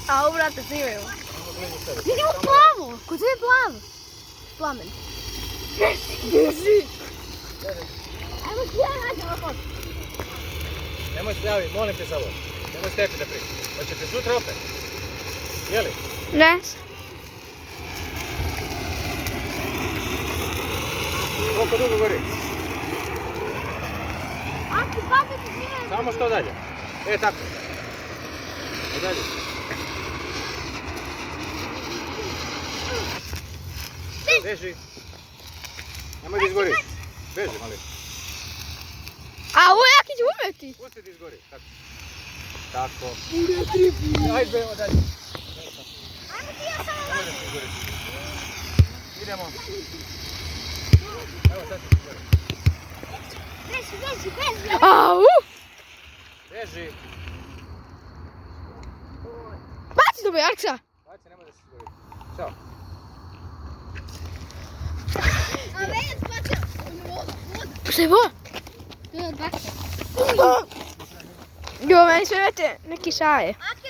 A ovo vrate snimaju. Vidimo plavo! Kod sve je plavo. Plamen. Bježi! Ajmo slijevati ovako. Nemoj se javiti, molim te samo. Nemoj steći da pričati. Hoćete sutra opet? Jeli? Ne. Koliko dugo gori? Aki, papi ti snimaju. Samo što dalje. Tako. Što dalje? Beži. Nemoj da izgoriš. Beži, molim. A ovo jak će umjeti. Pusti da izgori. Tako. Tako. Ajde, bevo dalje. Ajmo ti ja samo Nemoj da se izgoriš. Idemo. Evo sad se izgori. beži. Au! Beži. Baci dobro, Jarksa. Baci, nemoj da se izgori. Ćao. A već bacio. Voda. Šta je ovo? To je odbacio. Jo, meni sve vete neki šaje. Aki,